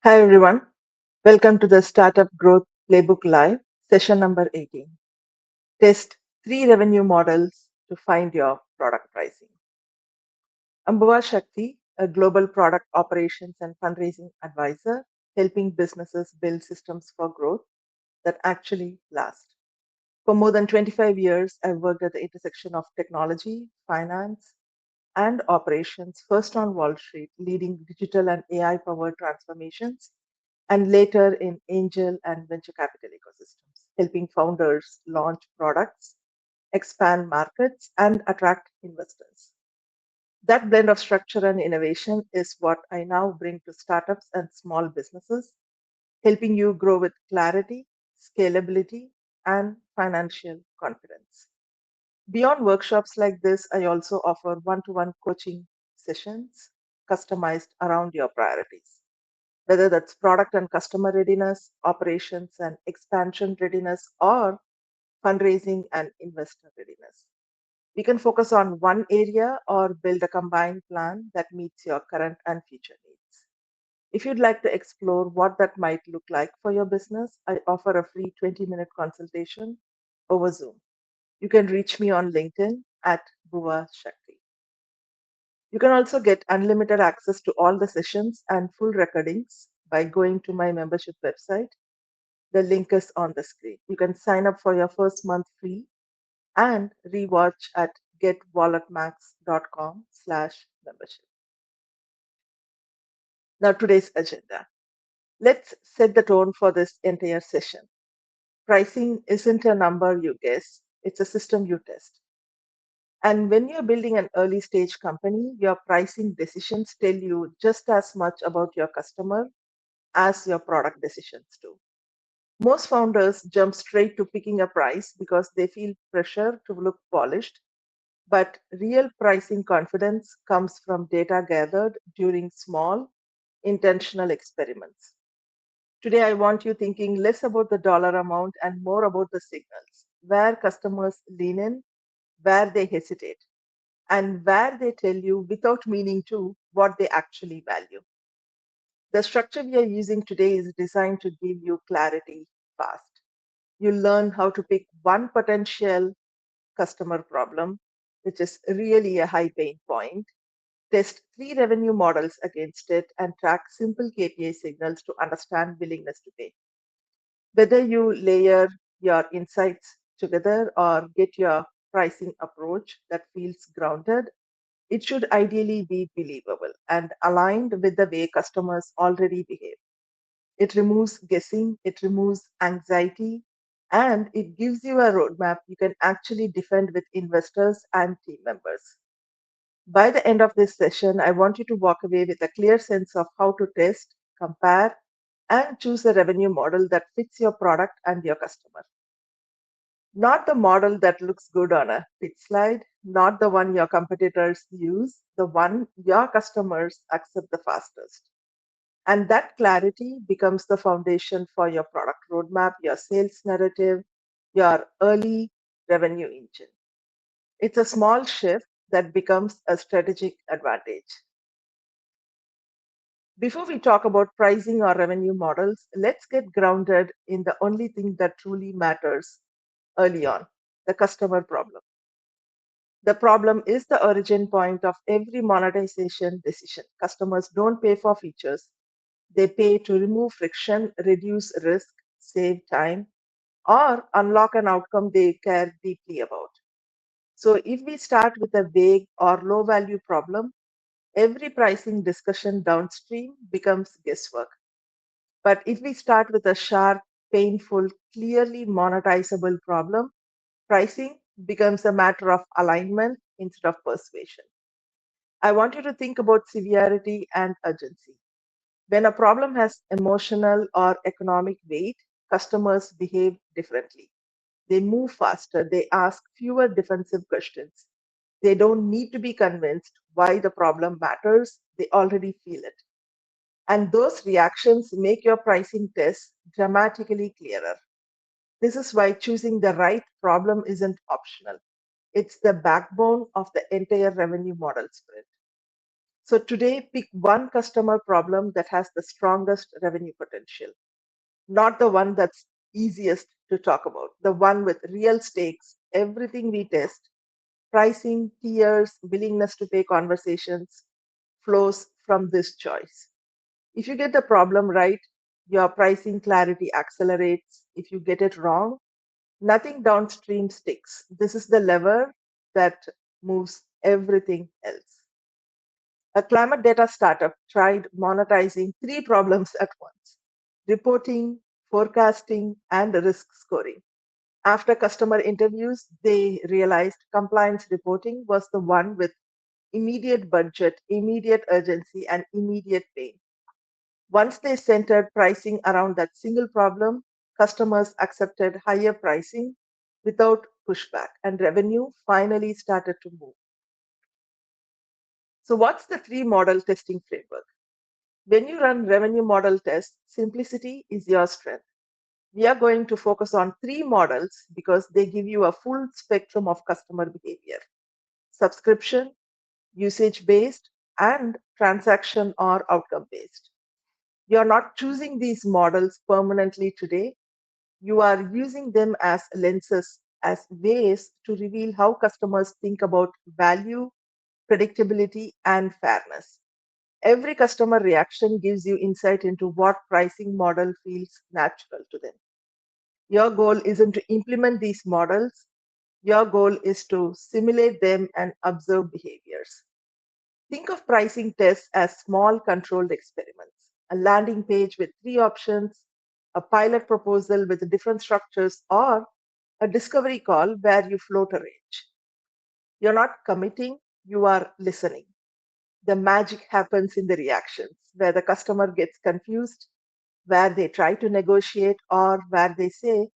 Hi everyone, welcome to the Startup Growth Playbook Live, session number 18. Test three revenue models to find your product pricing. I'm Bhuva Shakti, a global product operations and fundraising advisor, helping businesses build systems for growth that actually last. For more than 25 years, I've worked at the intersection of technology, finance, and operations, first on Wall Street, leading digital and AI powered transformations, and later in angel and venture capital ecosystems, helping founders launch products, expand markets, and attract investors. That blend of structure and innovation is what I now bring to startups and small businesses, helping you grow with clarity, scalability, and financial confidence. Beyond workshops like this, I also offer one to one coaching sessions customized around your priorities, whether that's product and customer readiness, operations and expansion readiness, or fundraising and investor readiness. We can focus on one area or build a combined plan that meets your current and future needs. If you'd like to explore what that might look like for your business, I offer a free 20-minute consultation over Zoom. You can reach me on LinkedIn at Bhuva Shakti. You can also get unlimited access to all the sessions and full recordings by going to my membership website. The link is on the screen. You can sign up for your first month free and rewatch at getwalletmax.com/membership. Now, today's agenda. Let's set the tone for this entire session. Pricing isn't a number you guess, it's a system you test. And when you're building an early stage company, your pricing decisions tell you just as much about your customer as your product decisions do. Most founders jump straight to picking a price because they feel pressure to look polished, but real pricing confidence comes from data gathered during small, intentional experiments. Today, I want you thinking less about the dollar amount and more about the signals, where customers lean in, where they hesitate, and where they tell you without meaning to what they actually value. The structure we are using today is designed to give you clarity fast. You learn how to pick one potential customer problem, which is really a high pain point, test three revenue models against it, and track simple KPI signals to understand willingness to pay. Whether you layer your insights together or get your pricing approach that feels grounded, it should ideally be believable and aligned with the way customers already behave. It removes guessing, it removes anxiety, and it gives you a roadmap you can actually defend with investors and team members. By the end of this session, I want you to walk away with a clear sense of how to test, compare, and choose a revenue model that fits your product and your customer. Not the model that looks good on a pitch slide, not the one your competitors use, the one your customers accept the fastest. And that clarity becomes the foundation for your product roadmap, your sales narrative, your early revenue engine. It's a small shift that becomes a strategic advantage. Before we talk about pricing or revenue models, let's get grounded in the only thing that truly matters early on, the customer problem. The problem is the origin point of every monetization decision. Customers don't pay for features, they pay to remove friction, reduce risk, save time, or unlock an outcome they care deeply about. So, if we start with a vague or low value problem, every pricing discussion downstream becomes guesswork. But if we start with a sharp, painful, clearly monetizable problem, pricing becomes a matter of alignment instead of persuasion. I want you to think about severity and urgency. When a problem has emotional or economic weight, customers behave differently. They move faster, they ask fewer defensive questions. They don't need to be convinced why the problem matters, they already feel it. And those reactions make your pricing test dramatically clearer. This is why choosing the right problem isn't optional. It's the backbone of the entire revenue model sprint. So today, pick one customer problem that has the strongest revenue potential, not the one that's easiest to talk about, the one with real stakes. Everything we test, pricing, tiers, willingness to pay conversations, flows from this choice. If you get the problem right, your pricing clarity accelerates. If you get it wrong, nothing downstream sticks. This is the lever that moves everything else. A climate data startup tried monetizing three problems at once: reporting, forecasting, and risk scoring. After customer interviews, they realized compliance reporting was the one with immediate budget, immediate urgency, and immediate pain. Once they centered pricing around that single problem, customers accepted higher pricing without pushback, and revenue finally started to move. So, what's the three model testing framework? When you run revenue model tests, simplicity is your strength. We are going to focus on three models because they give you a full spectrum of customer behavior: subscription, usage based, and transaction or outcome based. You're not choosing these models permanently today. You are using them as lenses, as ways to reveal how customers think about value, predictability, and fairness. Every customer reaction gives you insight into what pricing model feels natural to them. Your goal isn't to implement these models, your goal is to simulate them and observe behaviors. Think of pricing tests as small controlled experiments: a landing page with three options, a pilot proposal with different structures, or a discovery call where you float a range. You're not committing, you are listening. The magic happens in the reactions, where the customer gets confused, where they try to negotiate, or where they say,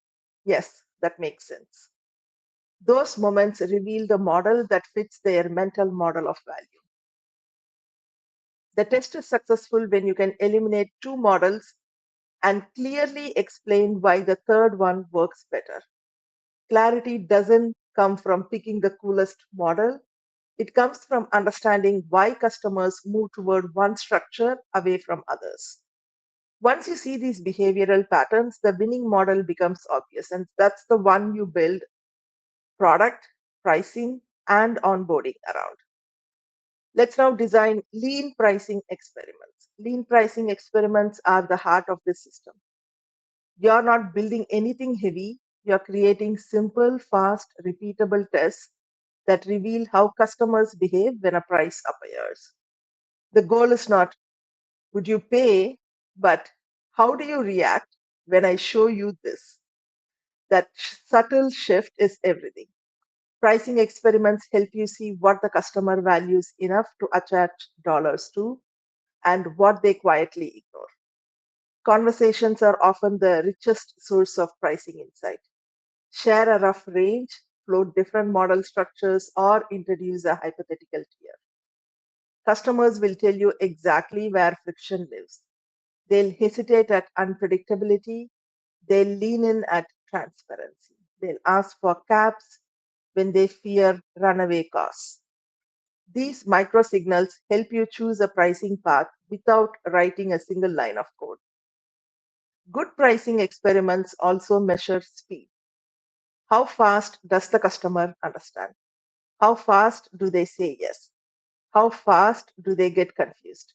yes, that makes sense. Those moments reveal the model that fits their mental model of value. The test is successful when you can eliminate two models and clearly explain why the third one works better. Clarity doesn't come from picking the coolest model, it comes from understanding why customers move toward one structure away from others. Once you see these behavioral patterns, the winning model becomes obvious, and that's the one you build product, pricing, and onboarding around. Let's now design lean pricing experiments. Lean pricing experiments are the heart of this system. You're not building anything heavy, you're creating simple, fast, repeatable tests that reveal how customers behave when a price appears. The goal is not, would you pay, but how do you react when I show you this? That subtle shift is everything. Pricing experiments help you see what the customer values enough to attach dollars to and what they quietly ignore. Conversations are often the richest source of pricing insight. Share a rough range, float different model structures, or introduce a hypothetical tier. Customers will tell you exactly where friction lives. They'll hesitate at unpredictability, they'll lean in at transparency. They'll ask for caps when they fear runaway costs. These micro signals help you choose a pricing path without writing a single line of code. Good pricing experiments also measure speed. How fast does the customer understand? How fast do they say yes? How fast do they get confused?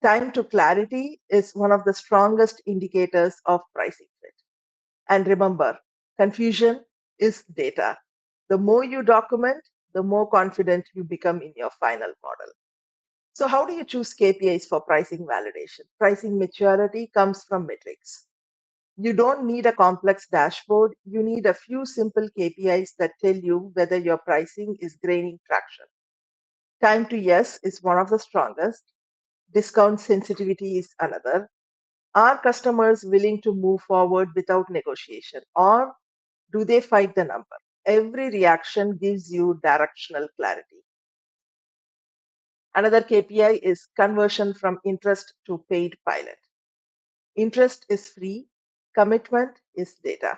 Time to clarity is one of the strongest indicators of pricing fit. And remember, confusion is data. The more you document, the more confident you become in your final model. So, how do you choose KPIs for pricing validation? Pricing maturity comes from metrics. You don't need a complex dashboard, you need a few simple KPIs that tell you whether your pricing is gaining traction. Time to yes is one of the strongest, discount sensitivity is another. Are customers willing to move forward without negotiation, or do they fight the number? Every reaction gives you directional clarity. Another KPI is conversion from interest to paid pilot. Interest is free, commitment is data.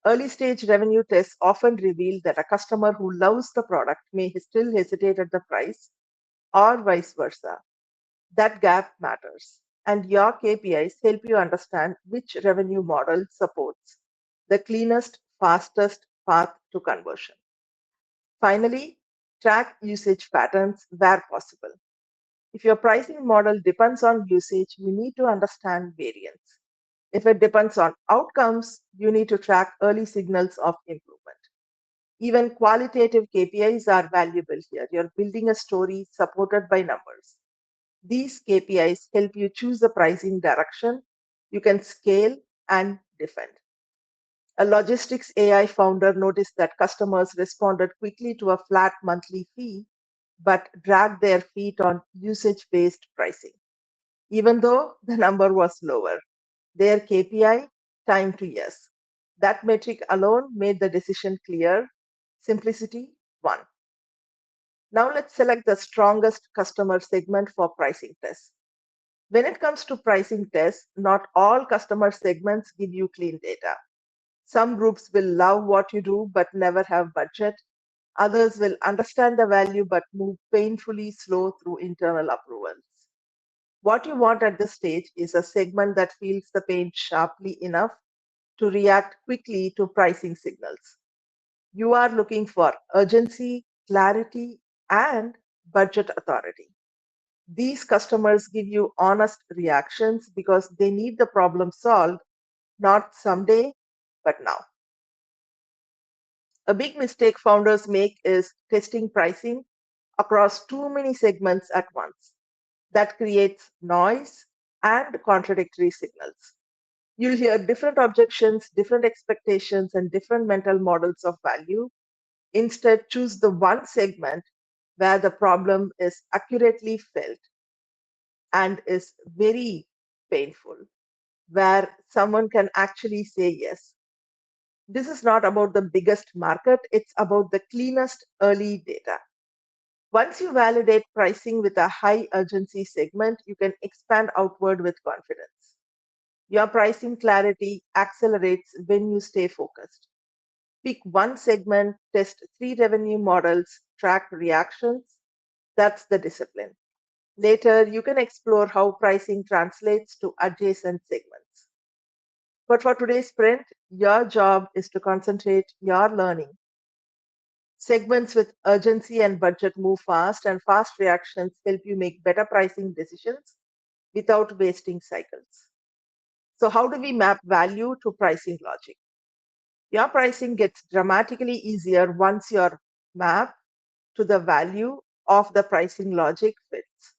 Early stage revenue tests often reveal that a customer who loves the product may still hesitate at the price, or vice versa. That gap matters. And your KPIs help you understand which revenue model supports the cleanest, fastest path to conversion. Finally, track usage patterns where possible. If your pricing model depends on usage, you need to understand variance. If it depends on outcomes, you need to track early signals of improvement. Even qualitative KPIs are valuable here. You're building a story supported by numbers. These KPIs help you choose a pricing direction you can scale and defend. A logistics AI founder noticed that customers responded quickly to a flat monthly fee but dragged their feet on usage based pricing. Even though the number was lower, their KPI, time to yes. That metric alone made the decision clear. Simplicity, one. Now let's select the strongest customer segment for pricing tests. When it comes to pricing tests, not all customer segments give you clean data. Some groups will love what you do but never have budget. Others will understand the value but move painfully slow through internal approvals. What you want at this stage is a segment that feels the pain sharply enough to react quickly to pricing signals. You are looking for urgency, clarity, and budget authority. These customers give you honest reactions because they need the problem solved, not someday, but now. A big mistake founders make is testing pricing across too many segments at once. That creates noise and contradictory signals. You'll hear different objections, different expectations, and different mental models of value. Instead, choose the one segment where the problem is accurately felt and is very painful, where someone can actually say yes. This is not about the biggest market, it's about the cleanest early data. Once you validate pricing with a high urgency segment, you can expand outward with confidence. Your pricing clarity accelerates when you stay focused. Pick one segment, test three revenue models, track reactions. That's the discipline. Later, you can explore how pricing translates to adjacent segments. But for today's sprint, your job is to concentrate your learning. Segments with urgency and budget move fast, and fast reactions help you make better pricing decisions without wasting cycles. So, how do we map value to pricing logic? Your pricing gets dramatically easier once your map to the value of the pricing logic fits.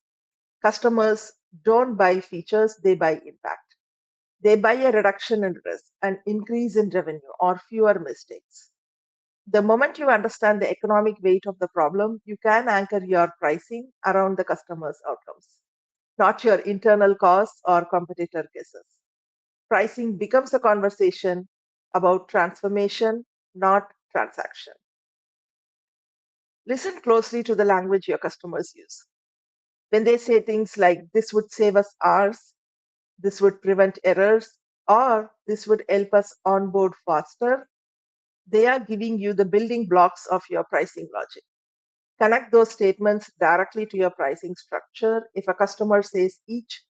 Customers don't buy features, they buy impact. They buy a reduction in risk, an increase in revenue, or fewer mistakes. The moment you understand the economic weight of the problem, you can anchor your pricing around the customer's outcomes, not your internal costs or competitor guesses. Pricing becomes a conversation about transformation, not transaction. Listen closely to the language your customers use. When they say things like, this would save us hours, this would prevent errors, or this would help us onboard faster, they are giving you the building blocks of your pricing logic. Connect those statements directly to your pricing structure. If a customer says each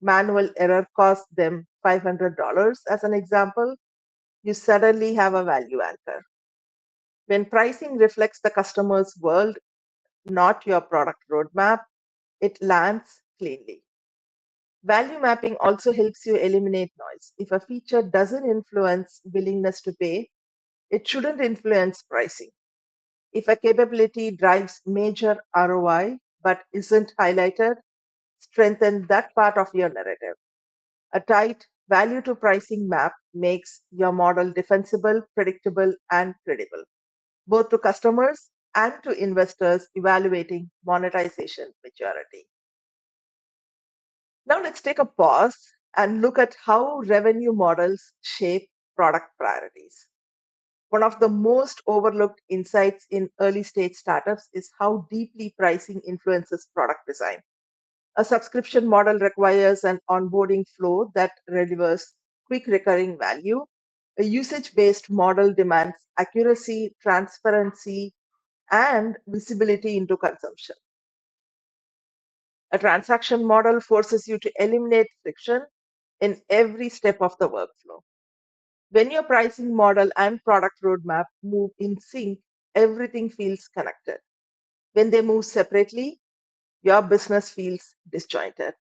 manual error costs them $500, as an example, you suddenly have a value anchor. When pricing reflects the customer's world, not your product roadmap, it lands cleanly. Value mapping also helps you eliminate noise. If a feature doesn't influence willingness to pay, it shouldn't influence pricing. If a capability drives major ROI but isn't highlighted, strengthen that part of your narrative. A tight value to pricing map makes your model defensible, predictable, and credible, both to customers and to investors evaluating monetization maturity. Now let's take a pause and look at how revenue models shape product priorities. One of the most overlooked insights in early stage startups is how deeply pricing influences product design. A subscription model requires an onboarding flow that delivers quick recurring value. A usage based model demands accuracy, transparency, and visibility into consumption. A transaction model forces you to eliminate friction in every step of the workflow. When your pricing model and product roadmap move in sync, everything feels connected. When they move separately, your business feels disjointed.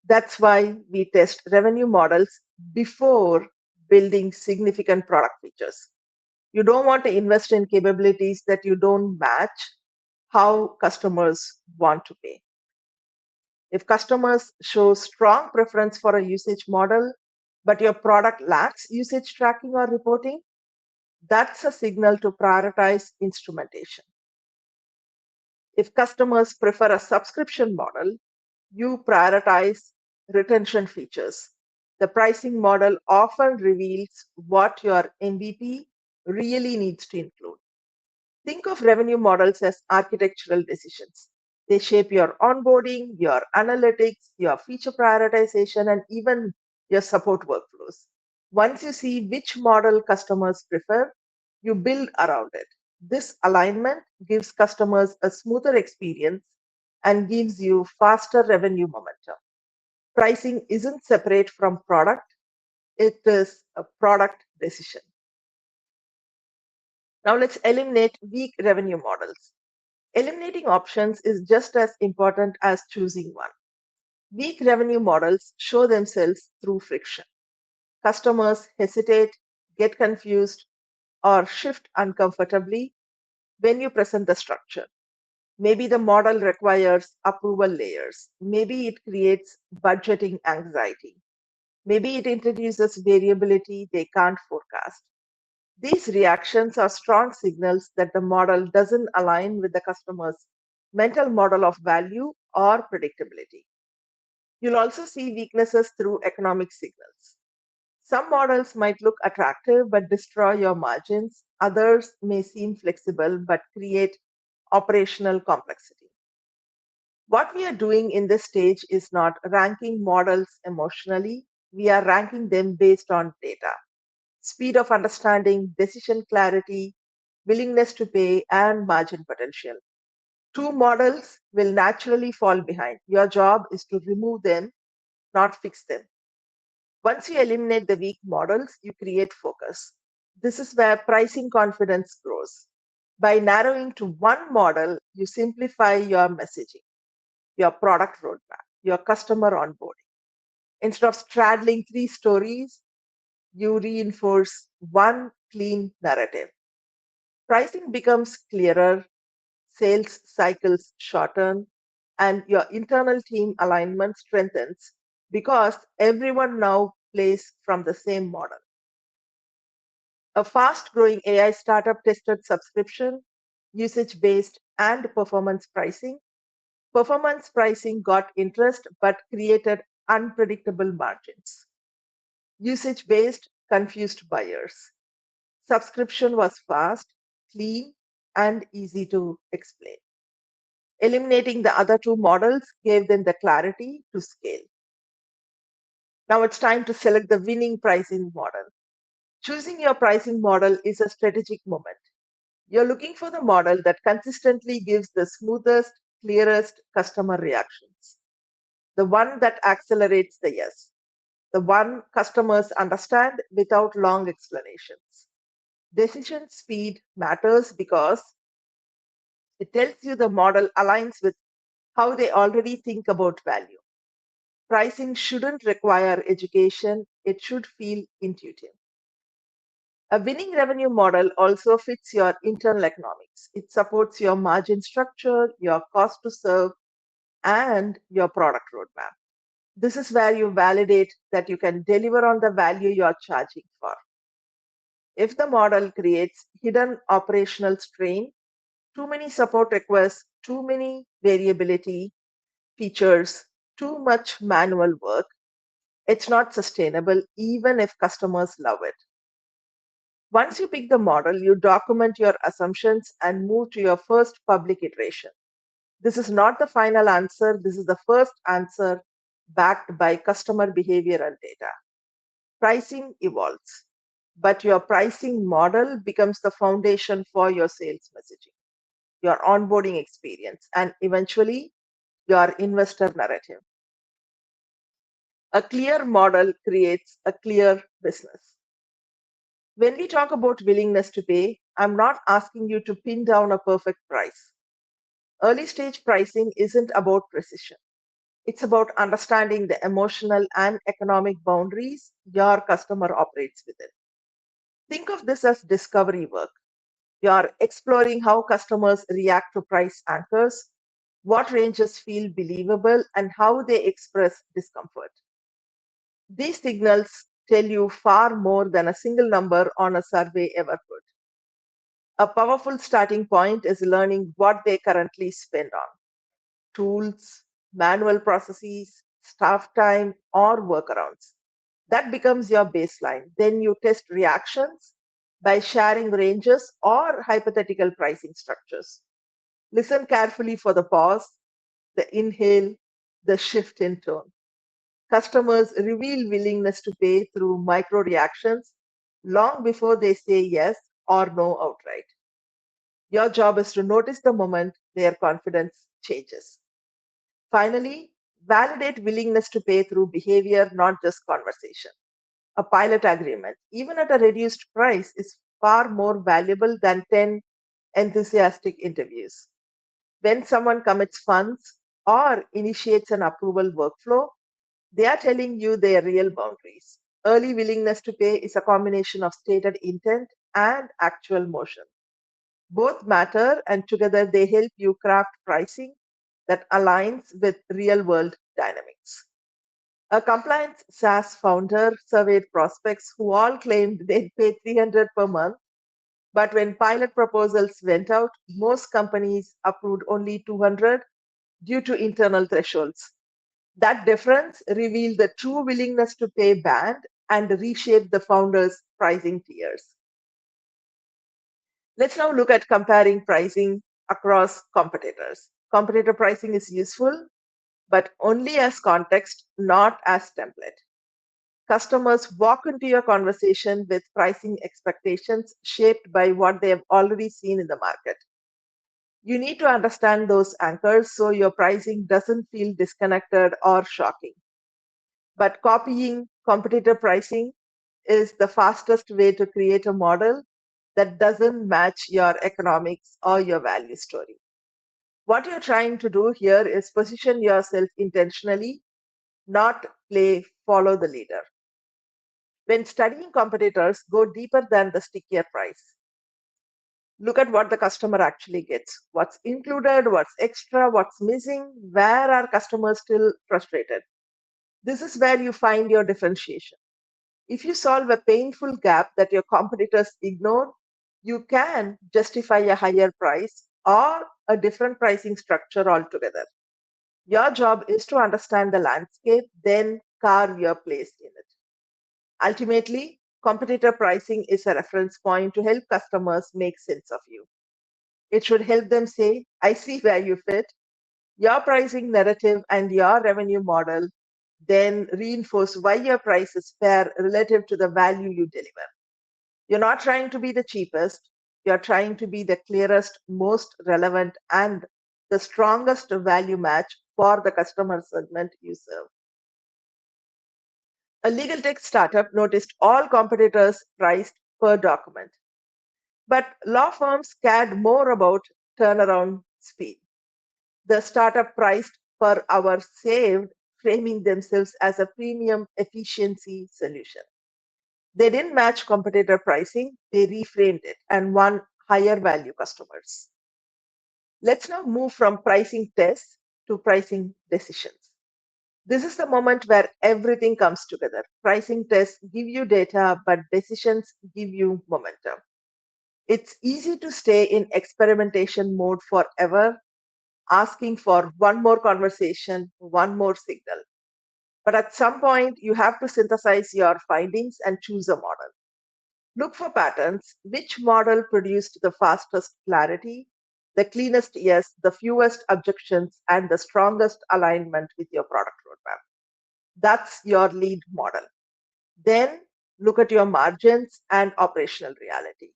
That's why we test revenue models before building significant product features. You don't want to invest in capabilities that you don't match how customers want to pay. If customers show strong preference for a usage model, but your product lacks usage tracking or reporting, that's a signal to prioritize instrumentation. If customers prefer a subscription model, you prioritize retention features. The pricing model often reveals what your MVP really needs to include. Think of revenue models as architectural decisions. They shape your onboarding, your analytics, your feature prioritization, and even your support workflows. Once you see which model customers prefer, you build around it. This alignment gives customers a smoother experience and gives you faster revenue momentum. Pricing isn't separate from product, it is a product decision. Now let's eliminate weak revenue models. Eliminating options is just as important as choosing one. Weak revenue models show themselves through friction. Customers hesitate, get confused, or shift uncomfortably when you present the structure. Maybe the model requires approval layers. Maybe it creates budgeting anxiety. Maybe it introduces variability they can't forecast. These reactions are strong signals that the model doesn't align with the customer's mental model of value or predictability. You'll also see weaknesses through economic signals. Some models might look attractive but destroy your margins. Others may seem flexible but create operational complexity. What we are doing in this stage is not ranking models emotionally, we are ranking them based on data, speed of understanding, decision clarity, willingness to pay, and margin potential. Two models will naturally fall behind. Your job is to remove them, not fix them. Once you eliminate the weak models, you create focus. This is where pricing confidence grows. By narrowing to one model, you simplify your messaging, your product roadmap, your customer onboarding. Instead of straddling three stories, you reinforce one clean narrative. Pricing becomes clearer, sales cycles shorten, and your internal team alignment strengthens because everyone now plays from the same model. A fast growing AI startup tested subscription, usage based, and performance pricing. Performance pricing got interest but created unpredictable margins. Usage based confused buyers. Subscription was fast, clean, and easy to explain. Eliminating the other two models gave them the clarity to scale. Now it's time to select the winning pricing model. Choosing your pricing model is a strategic moment. You're looking for the model that consistently gives the smoothest, clearest customer reactions, the one that accelerates the yes, the one customers understand without long explanations. Decision speed matters because it tells you the model aligns with how they already think about value. Pricing shouldn't require education, it should feel intuitive. A winning revenue model also fits your internal economics. It supports your margin structure, your cost to serve, and your product roadmap. This is where you validate that you can deliver on the value you're charging for. If the model creates hidden operational strain, too many support requests, too many variability features, too much manual work, it's not sustainable even if customers love it. Once you pick the model, you document your assumptions and move to your first public iteration. This is not the final answer, this is the first answer backed by customer behavior and data. Pricing evolves, but your pricing model becomes the foundation for your sales messaging, your onboarding experience, and eventually your investor narrative. A clear model creates a clear business. When we talk about willingness to pay, I'm not asking you to pin down a perfect price. Early stage pricing isn't about precision. It's about understanding the emotional and economic boundaries your customer operates within. Think of this as discovery work. You're exploring how customers react to price anchors, what ranges feel believable, and how they express discomfort. These signals tell you far more than a single number on a survey ever could. A powerful starting point is learning what they currently spend on tools, manual processes, staff time, or workarounds. That becomes your baseline. Then you test reactions by sharing ranges or hypothetical pricing structures. Listen carefully for the pause, the inhale, the shift in tone. Customers reveal willingness to pay through micro reactions long before they say yes or no outright. Your job is to notice the moment their confidence changes. Finally, validate willingness to pay through behavior, not just conversation. A pilot agreement, even at a reduced price, is far more valuable than 10 enthusiastic interviews. When someone commits funds or initiates an approval workflow, they are telling you their real boundaries. Early willingness to pay is a combination of stated intent and actual motion. Both matter, and together they help you craft pricing that aligns with real world dynamics. A compliance SaaS founder surveyed prospects who all claimed they'd pay 300 per month, but when pilot proposals went out, most companies approved only 200 due to internal thresholds. That difference revealed the true willingness to pay band and reshaped the founder's pricing tiers. Let's now look at comparing pricing across competitors. Competitor pricing is useful, but only as context, not as template. Customers walk into your conversation with pricing expectations shaped by what they have already seen in the market. You need to understand those anchors so your pricing doesn't feel disconnected or shocking. But copying competitor pricing is the fastest way to create a model that doesn't match your economics or your value story. What you're trying to do here is position yourself intentionally, not play follow the leader. When studying competitors, go deeper than the stickier price. Look at what the customer actually gets. What's included, what's extra, what's missing, where are customers still frustrated? This is where you find your differentiation. If you solve a painful gap that your competitors ignore, you can justify a higher price or a different pricing structure altogether. Your job is to understand the landscape, then carve your place in it. Ultimately, competitor pricing is a reference point to help customers make sense of you. It should help them say, I see where you fit. Your pricing narrative and your revenue model then reinforce why your price is fair relative to the value you deliver. You're not trying to be the cheapest, you're trying to be the clearest, most relevant, and the strongest value match for the customer segment you serve. A legal tech startup noticed all competitors priced per document, but law firms cared more about turnaround speed. The startup priced per hour saved, framing themselves as a premium efficiency solution. They didn't match competitor pricing, they reframed it and won higher value customers. Let's now move from pricing tests to pricing decisions. This is the moment where everything comes together. Pricing tests give you data, but decisions give you momentum. It's easy to stay in experimentation mode forever, asking for one more conversation, one more signal. But at some point, you have to synthesize your findings and choose a model. Look for patterns. Which model produced the fastest clarity, the cleanest yes, the fewest objections, and the strongest alignment with your product roadmap? That's your lead model. Then look at your margins and operational reality.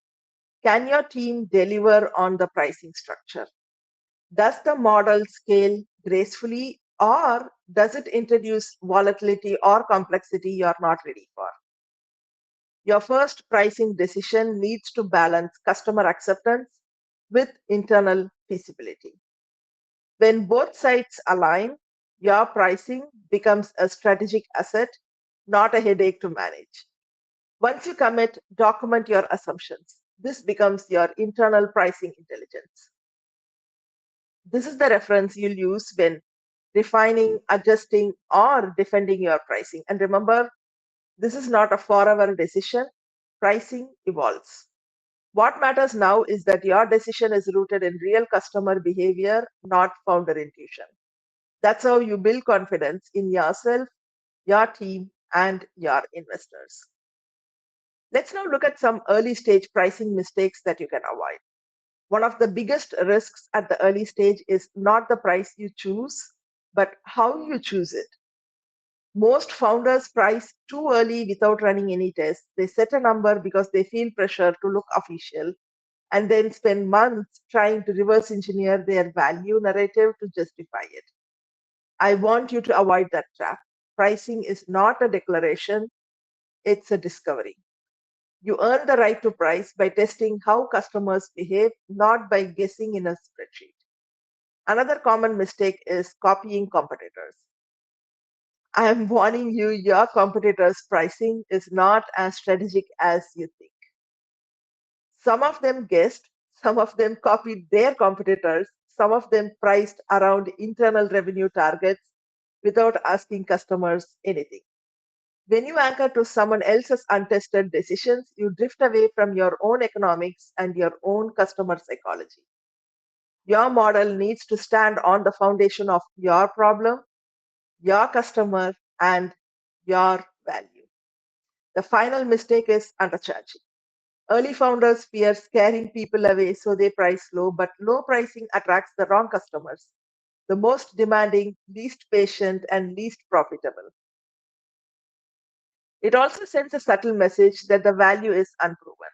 Can your team deliver on the pricing structure? Does the model scale gracefully or does it introduce volatility or complexity you're not ready for? Your first pricing decision needs to balance customer acceptance with internal feasibility. When both sides align, your pricing becomes a strategic asset, not a headache to manage. Once you commit, document your assumptions. This becomes your internal pricing intelligence. This is the reference you'll use when refining, adjusting, or defending your pricing. And remember, this is not a forever decision. Pricing evolves. What matters now is that your decision is rooted in real customer behavior, not founder intuition. That's how you build confidence in yourself, your team, and your investors. Let's now look at some early stage pricing mistakes that you can avoid. One of the biggest risks at the early stage is not the price you choose, but how you choose it. Most founders price too early without running any tests. They set a number because they feel pressure to look official and then spend months trying to reverse engineer their value narrative to justify it. I want you to avoid that trap. Pricing is not a declaration, it's a discovery. You earn the right to price by testing how customers behave, not by guessing in a spreadsheet. Another common mistake is copying competitors. I am warning you, your competitors' pricing is not as strategic as you think. Some of them guessed, some of them copied their competitors, some of them priced around internal revenue targets without asking customers anything. When you anchor to someone else's untested decisions, you drift away from your own economics and your own customer psychology. Your model needs to stand on the foundation of your problem, your customer, and your value. The final mistake is undercharging. Early founders fear scaring people away, so they price low, but low pricing attracts the wrong customers, the most demanding, least patient, and least profitable. It also sends a subtle message that the value is unproven.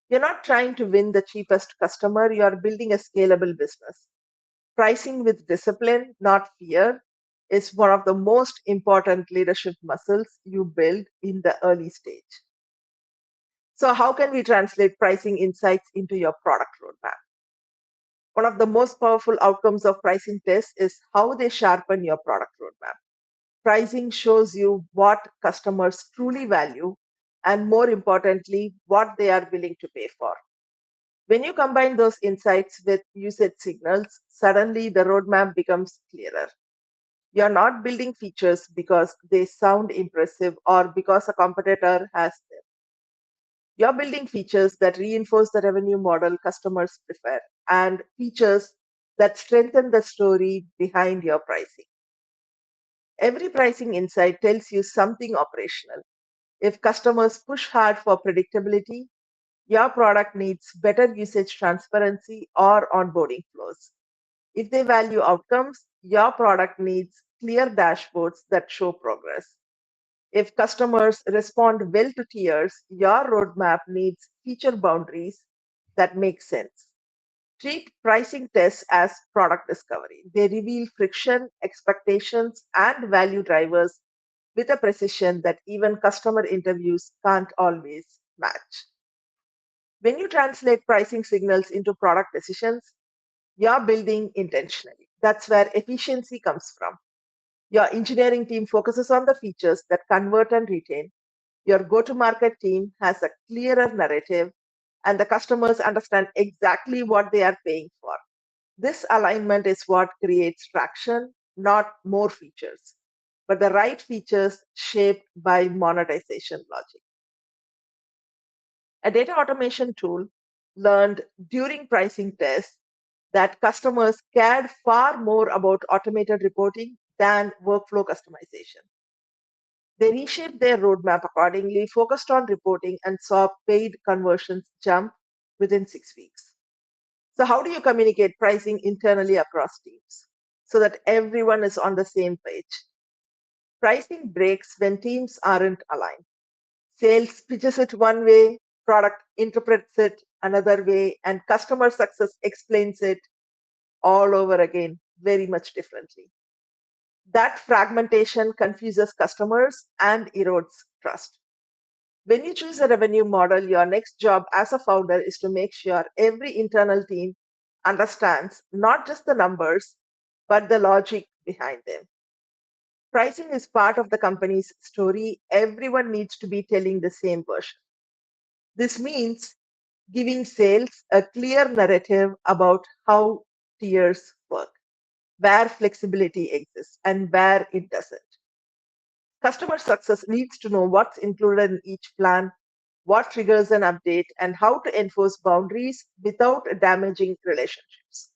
You're not trying to win the cheapest customer, you're building a scalable business. Pricing with discipline, not fear, is one of the most important leadership muscles you build in the early stage. So, how can we translate pricing insights into your product roadmap? One of the most powerful outcomes of pricing tests is how they sharpen your product roadmap. Pricing shows you what customers truly value and, more importantly, what they are willing to pay for. When you combine those insights with usage signals, suddenly the roadmap becomes clearer. You're not building features because they sound impressive or because a competitor has them. You're building features that reinforce the revenue model customers prefer and features that strengthen the story behind your pricing. Every pricing insight tells you something operational. If customers push hard for predictability, your product needs better usage transparency or onboarding flows. If they value outcomes, your product needs clear dashboards that show progress. If customers respond well to tiers, your roadmap needs feature boundaries that make sense. Treat pricing tests as product discovery. They reveal friction, expectations, and value drivers with a precision that even customer interviews can't always match. When you translate pricing signals into product decisions, you're building intentionally. That's where efficiency comes from. Your engineering team focuses on the features that convert and retain. Your go to market team has a clearer narrative, and the customers understand exactly what they are paying for. This alignment is what creates traction, not more features, but the right features shaped by monetization logic. A data automation tool learned during pricing tests that customers cared far more about automated reporting than workflow customization. They reshaped their roadmap accordingly, focused on reporting, and saw paid conversions jump within 6 weeks. So, how do you communicate pricing internally across teams so that everyone is on the same page? Pricing breaks when teams aren't aligned. Sales pitches it one way, product interprets it another way, and customer success explains it all over again, very much differently. That fragmentation confuses customers and erodes trust. When you choose a revenue model, your next job as a founder is to make sure every internal team understands not just the numbers, but the logic behind them. Pricing is part of the company's story. Everyone needs to be telling the same version. This means giving sales a clear narrative about how tiers work, where flexibility exists, and where it doesn't. Customer success needs to know what's included in each plan, what triggers an update, and how to enforce boundaries without damaging relationships.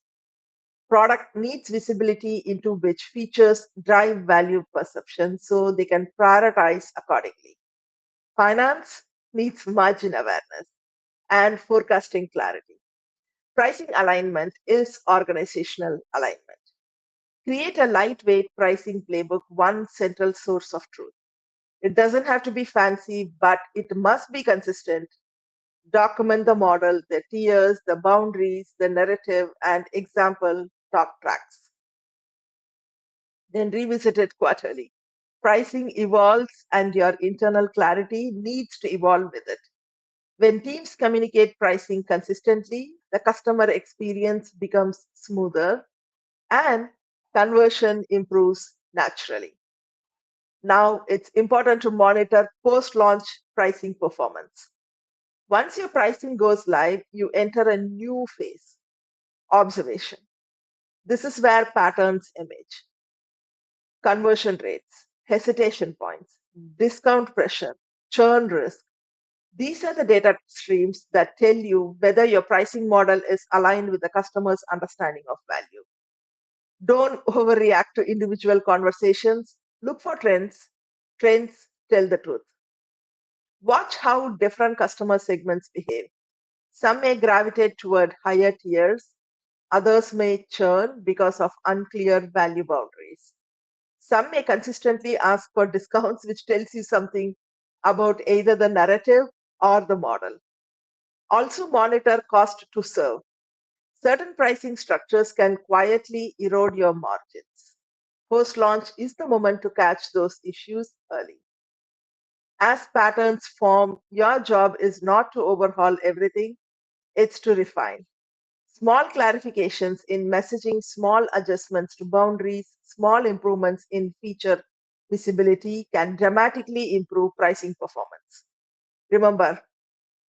Product needs visibility into which features drive value perception so they can prioritize accordingly. Finance needs margin awareness and forecasting clarity. Pricing alignment is organizational alignment. Create a lightweight pricing playbook, one central source of truth. It doesn't have to be fancy, but it must be consistent. Document the model, the tiers, the boundaries, the narrative, and example talk tracks. Then revisit it quarterly. Pricing evolves, and your internal clarity needs to evolve with it. When teams communicate pricing consistently, the customer experience becomes smoother and conversion improves naturally. Now, it's important to monitor post launch pricing performance. Once your pricing goes live, you enter a new phase, observation. This is where patterns emerge: conversion rates, hesitation points, discount pressure, churn risk. These are the data streams that tell you whether your pricing model is aligned with the customer's understanding of value. Don't overreact to individual conversations. Look for trends. Trends tell the truth. Watch how different customer segments behave. Some may gravitate toward higher tiers, others may churn because of unclear value boundaries. Some may consistently ask for discounts, which tells you something about either the narrative or the model. Also, monitor cost to serve. Certain pricing structures can quietly erode your margins. Post launch is the moment to catch those issues early. As patterns form, your job is not to overhaul everything, it's to refine. Small clarifications in messaging, small adjustments to boundaries, small improvements in feature visibility can dramatically improve pricing performance. Remember,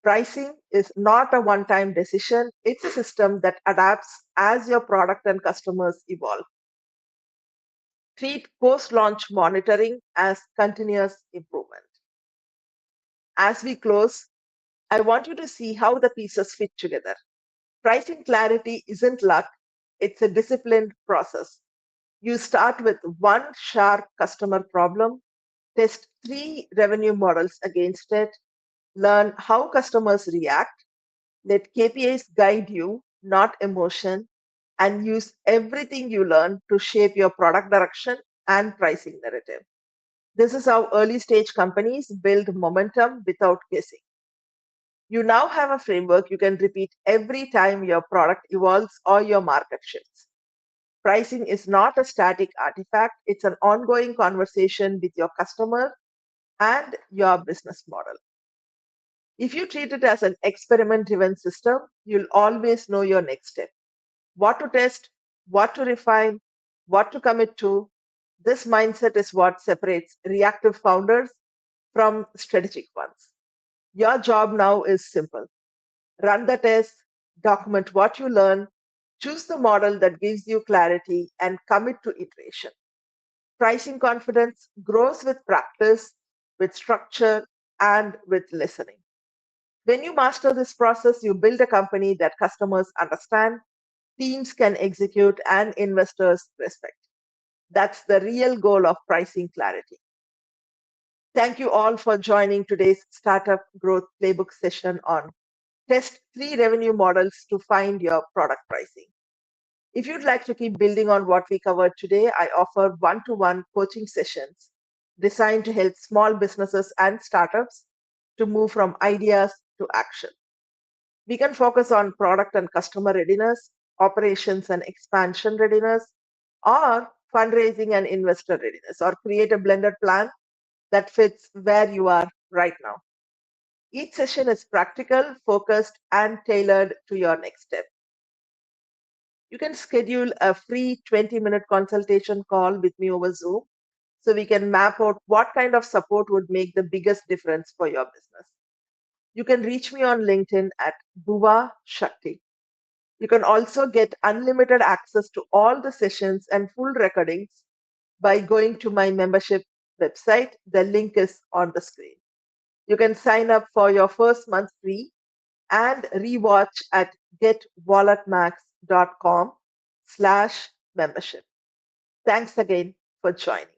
pricing is not a one time decision, it's a system that adapts as your product and customers evolve. Treat post launch monitoring as continuous improvement. As we close, I want you to see how the pieces fit together. Pricing clarity isn't luck, it's a disciplined process. You start with one sharp customer problem, test three revenue models against it, learn how customers react, let KPIs guide you, not emotion, and use everything you learn to shape your product direction and pricing narrative. This is how early stage companies build momentum without guessing. You now have a framework you can repeat every time your product evolves or your market shifts. Pricing is not a static artifact, it's an ongoing conversation with your customer and your business model. If you treat it as an experiment driven system, you'll always know your next step: what to test, what to refine, what to commit to. This mindset is what separates reactive founders from strategic ones. Your job now is simple: run the test, document what you learn, choose the model that gives you clarity, and commit to iteration. Pricing confidence grows with practice, with structure, and with listening. When you master this process, you build a company that customers understand, teams can execute, and investors respect. That's the real goal of pricing clarity. Thank you all for joining today's Startup Growth Playbook session on test three revenue models to find your product pricing. If you'd like to keep building on what we covered today, I offer one to one coaching sessions designed to help small businesses and startups to move from ideas to action. We can focus on product and customer readiness, operations and expansion readiness, or fundraising and investor readiness, or create a blended plan that fits where you are right now. Each session is practical, focused, and tailored to your next step. You can schedule a free 20-minute consultation call with me over Zoom so we can map out what kind of support would make the biggest difference for your business. You can reach me on LinkedIn at Bhuva Shakti. You can also get unlimited access to all the sessions and full recordings by going to my membership website. The link is on the screen. You can sign up for your first month free and rewatch at getwalletmax.com/membership. Thanks again for joining.